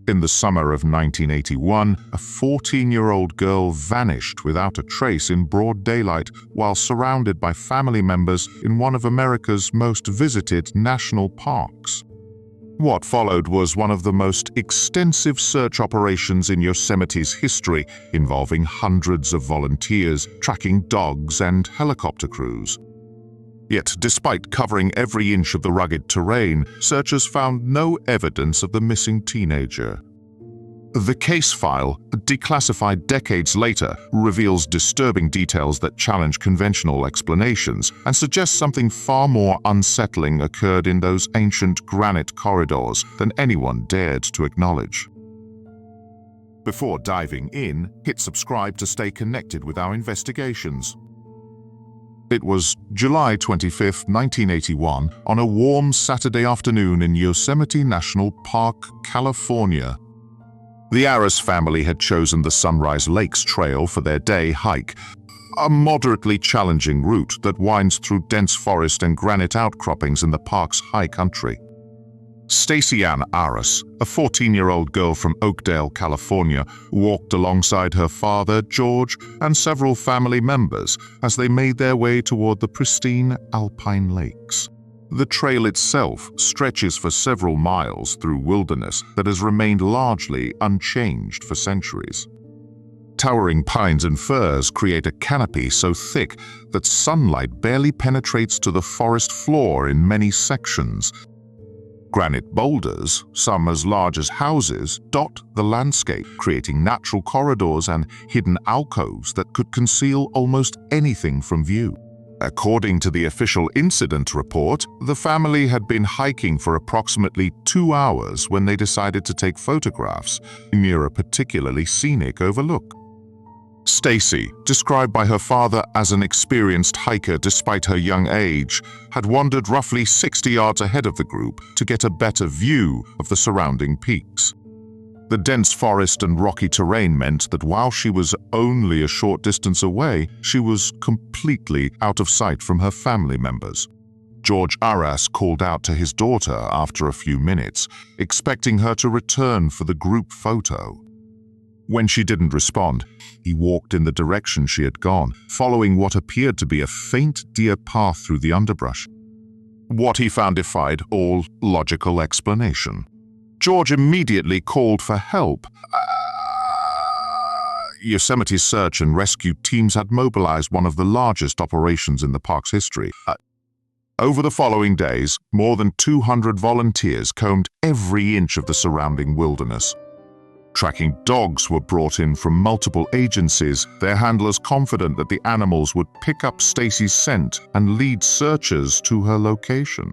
In the summer of 1981, a 14-year-old girl vanished without a trace in broad daylight while surrounded by family members in one of America's most visited national parks. What followed was one of the most extensive search operations in Yosemite's history, involving hundreds of volunteers, tracking dogs, and helicopter crews. Yet, despite covering every inch of the rugged terrain, searchers found no evidence of the missing teenager. The case file, declassified decades later, reveals disturbing details that challenge conventional explanations and suggest something far more unsettling occurred in those ancient granite corridors than anyone dared to acknowledge. Before diving in, hit subscribe to stay connected with our investigations. It was July 25, 1981, on a warm Saturday afternoon in Yosemite National Park, California. The Arras family had chosen the Sunrise Lakes Trail for their day hike, a moderately challenging route that winds through dense forest and granite outcroppings in the park's high country. Stacy Ann Arras, a 14-year-old girl from Oakdale, California, walked alongside her father, George, and several family members as they made their way toward the pristine alpine lakes. The trail itself stretches for several miles through wilderness that has remained largely unchanged for centuries. Towering pines and firs create a canopy so thick that sunlight barely penetrates to the forest floor in many sections. Granite boulders, some as large as houses, dot the landscape, creating natural corridors and hidden alcoves that could conceal almost anything from view. According to the official incident report, the family had been hiking for approximately 2 hours when they decided to take photographs near a particularly scenic overlook. Stacy, described by her father as an experienced hiker despite her young age, had wandered roughly 60 yards ahead of the group to get a better view of the surrounding peaks. The dense forest and rocky terrain meant that while she was only a short distance away, she was completely out of sight from her family members. George Arras called out to his daughter after a few minutes, expecting her to return for the group photo. When she didn't respond, he walked in the direction she had gone, following what appeared to be a faint deer path through the underbrush. What he found defied all logical explanation. George immediately called for help. Yosemite's search and rescue teams had mobilized one of the largest operations in the park's history. Over the following days, more than 200 volunteers combed every inch of the surrounding wilderness. Tracking dogs were brought in from multiple agencies, their handlers confident that the animals would pick up Stacy's scent and lead searchers to her location.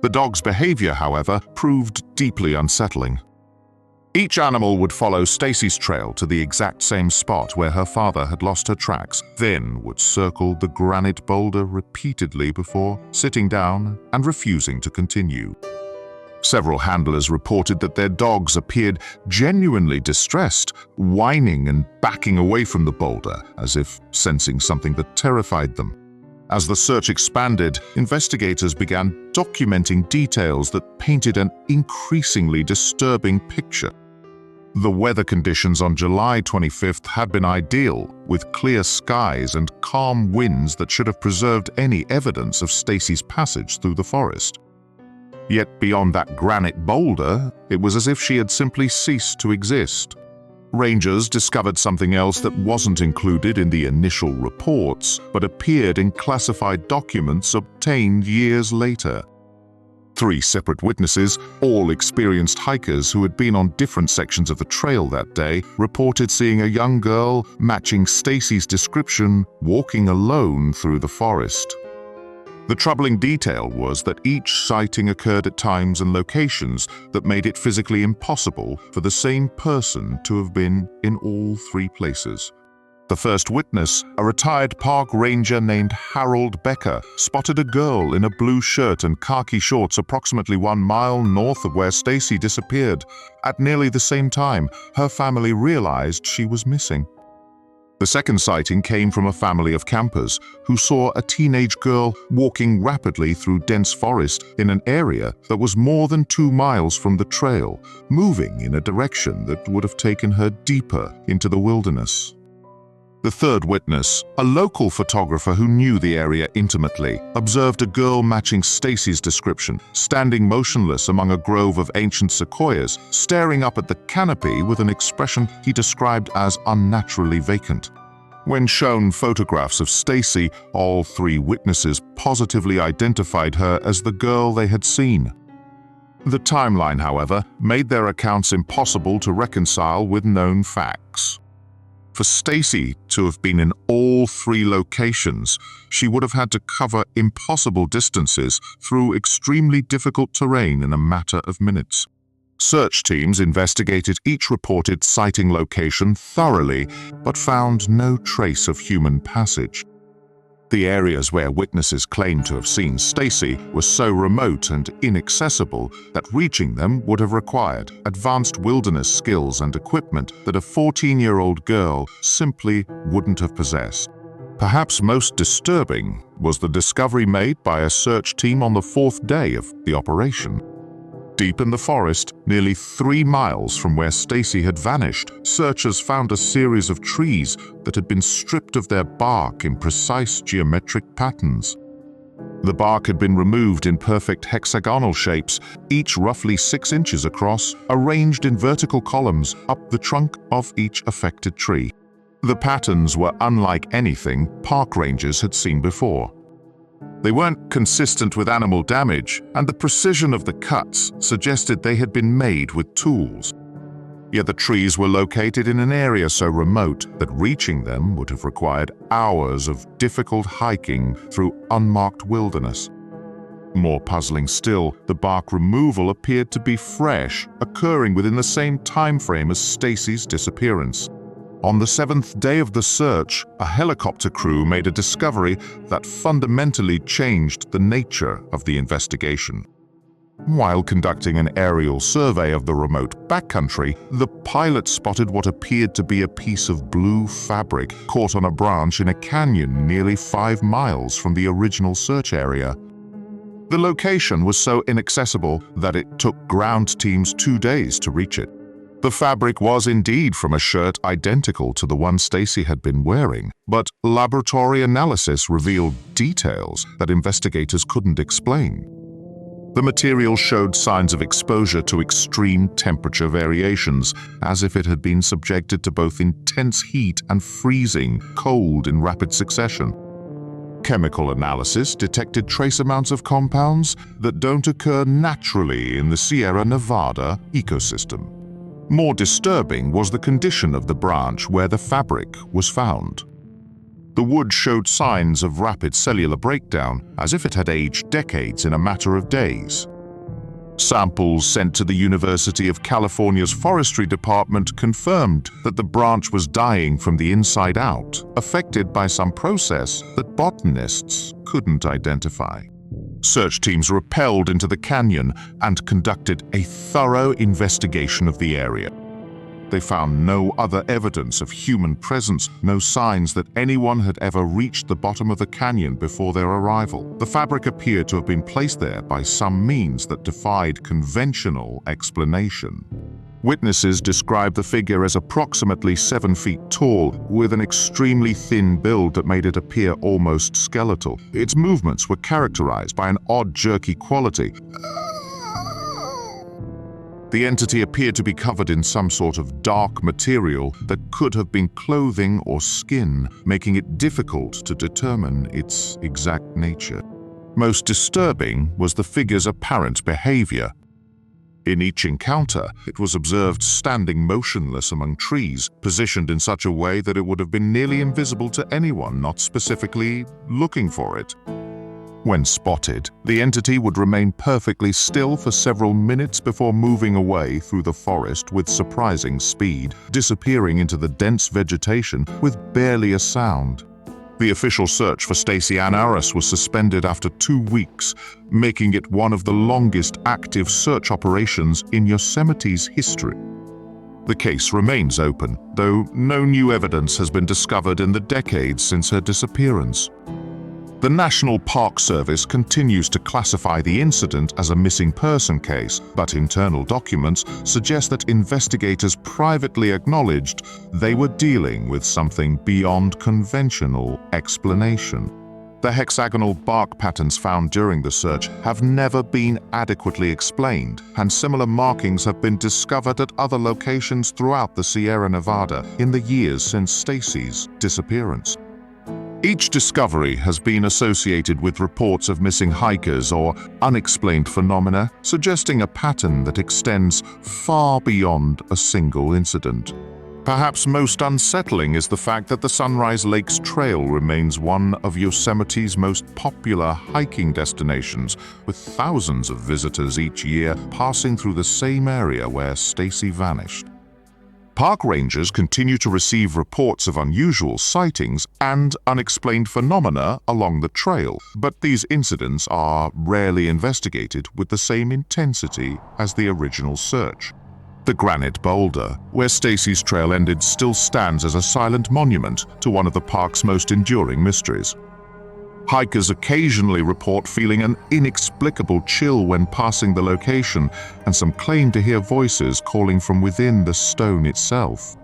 The dog's behavior, however, proved deeply unsettling. Each animal would follow Stacy's trail to the exact same spot where her father had lost her tracks, then would circle the granite boulder repeatedly before sitting down and refusing to continue. Several handlers reported that their dogs appeared genuinely distressed, whining and backing away from the boulder, as if sensing something that terrified them. As the search expanded, investigators began documenting details that painted an increasingly disturbing picture. The weather conditions on July 25th had been ideal, with clear skies and calm winds that should have preserved any evidence of Stacy's passage through the forest. Yet beyond that granite boulder, it was as if she had simply ceased to exist. Rangers discovered something else that wasn't included in the initial reports, but appeared in classified documents obtained years later. 3 separate witnesses, all experienced hikers who had been on different sections of the trail that day, reported seeing a young girl matching Stacy's description walking alone through the forest. The troubling detail was that each sighting occurred at times and locations that made it physically impossible for the same person to have been in all 3 places. The first witness, a retired park ranger named Harold Becker, spotted a girl in a blue shirt and khaki shorts approximately 1 mile north of where Stacy disappeared. At nearly the same time, her family realized she was missing. The second sighting came from a family of campers who saw a teenage girl walking rapidly through dense forest in an area that was more than 2 miles from the trail, moving in a direction that would have taken her deeper into the wilderness. The third witness, a local photographer who knew the area intimately, observed a girl matching Stacy's description, standing motionless among a grove of ancient sequoias, staring up at the canopy with an expression he described as unnaturally vacant. When shown photographs of Stacy, all 3 witnesses positively identified her as the girl they had seen. The timeline, however, made their accounts impossible to reconcile with known facts. For Stacy to have been in all 3 locations, she would have had to cover impossible distances through extremely difficult terrain in a matter of minutes. Search teams investigated each reported sighting location thoroughly, but found no trace of human passage. The areas where witnesses claimed to have seen Stacy were so remote and inaccessible that reaching them would have required advanced wilderness skills and equipment that a 14-year-old girl simply wouldn't have possessed. Perhaps most disturbing was the discovery made by a search team on the 4th day of the operation. Deep in the forest, nearly 3 miles from where Stacy had vanished, searchers found a series of trees that had been stripped of their bark in precise geometric patterns. The bark had been removed in perfect hexagonal shapes, each roughly 6 inches across, arranged in vertical columns up the trunk of each affected tree. The patterns were unlike anything park rangers had seen before. They weren't consistent with animal damage, and the precision of the cuts suggested they had been made with tools. Yet the trees were located in an area so remote that reaching them would have required hours of difficult hiking through unmarked wilderness. More puzzling still, the bark removal appeared to be fresh, occurring within the same time frame as Stacy's disappearance. On the 7th day of the search, a helicopter crew made a discovery that fundamentally changed the nature of the investigation. While conducting an aerial survey of the remote backcountry, the pilot spotted what appeared to be a piece of blue fabric caught on a branch in a canyon nearly 5 miles from the original search area. The location was so inaccessible that it took ground teams 2 days to reach it. The fabric was indeed from a shirt identical to the one Stacy had been wearing, but laboratory analysis revealed details that investigators couldn't explain. The material showed signs of exposure to extreme temperature variations, as if it had been subjected to both intense heat and freezing cold in rapid succession. Chemical analysis detected trace amounts of compounds that don't occur naturally in the Sierra Nevada ecosystem. More disturbing was the condition of the branch where the fabric was found. The wood showed signs of rapid cellular breakdown, as if it had aged decades in a matter of days. Samples sent to the University of California's Forestry Department confirmed that the branch was dying from the inside out, affected by some process that botanists couldn't identify. Search teams rappelled into the canyon and conducted a thorough investigation of the area. They found no other evidence of human presence, no signs that anyone had ever reached the bottom of the canyon before their arrival. The fabric appeared to have been placed there by some means that defied conventional explanation. Witnesses described the figure as approximately 7 feet tall, with an extremely thin build that made it appear almost skeletal. Its movements were characterized by an odd, jerky quality. The entity appeared to be covered in some sort of dark material that could have been clothing or skin, making it difficult to determine its exact nature. Most disturbing was the figure's apparent behavior. In each encounter, it was observed standing motionless among trees, positioned in such a way that it would have been nearly invisible to anyone not specifically looking for it. When spotted, the entity would remain perfectly still for several minutes before moving away through the forest with surprising speed, disappearing into the dense vegetation with barely a sound. The official search for Stacy Ann Arras was suspended after 2 weeks, making it one of the longest active search operations in Yosemite's history. The case remains open, though no new evidence has been discovered in the decades since her disappearance. The National Park Service continues to classify the incident as a missing person case, but internal documents suggest that investigators privately acknowledged they were dealing with something beyond conventional explanation. The hexagonal bark patterns found during the search have never been adequately explained, and similar markings have been discovered at other locations throughout the Sierra Nevada in the years since Stacy's disappearance. Each discovery has been associated with reports of missing hikers or unexplained phenomena, suggesting a pattern that extends far beyond a single incident. Perhaps most unsettling is the fact that the Sunrise Lakes Trail remains one of Yosemite's most popular hiking destinations, with thousands of visitors each year passing through the same area where Stacy vanished. Park rangers continue to receive reports of unusual sightings and unexplained phenomena along the trail, but these incidents are rarely investigated with the same intensity as the original search. The granite boulder, where Stacy's trail ended, still stands as a silent monument to one of the park's most enduring mysteries. Hikers occasionally report feeling an inexplicable chill when passing the location, and some claim to hear voices calling from within the stone itself.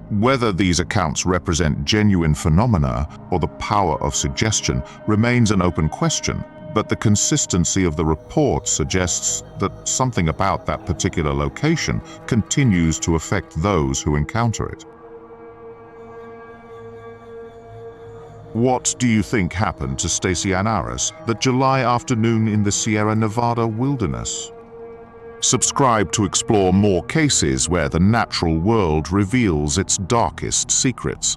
Whether these accounts represent genuine phenomena or the power of suggestion remains an open question, but the consistency of the report suggests that something about that particular location continues to affect those who encounter it. What do you think happened to Stacy Ann Arras that July afternoon in the Sierra Nevada wilderness? Subscribe to explore more cases where the natural world reveals its darkest secrets.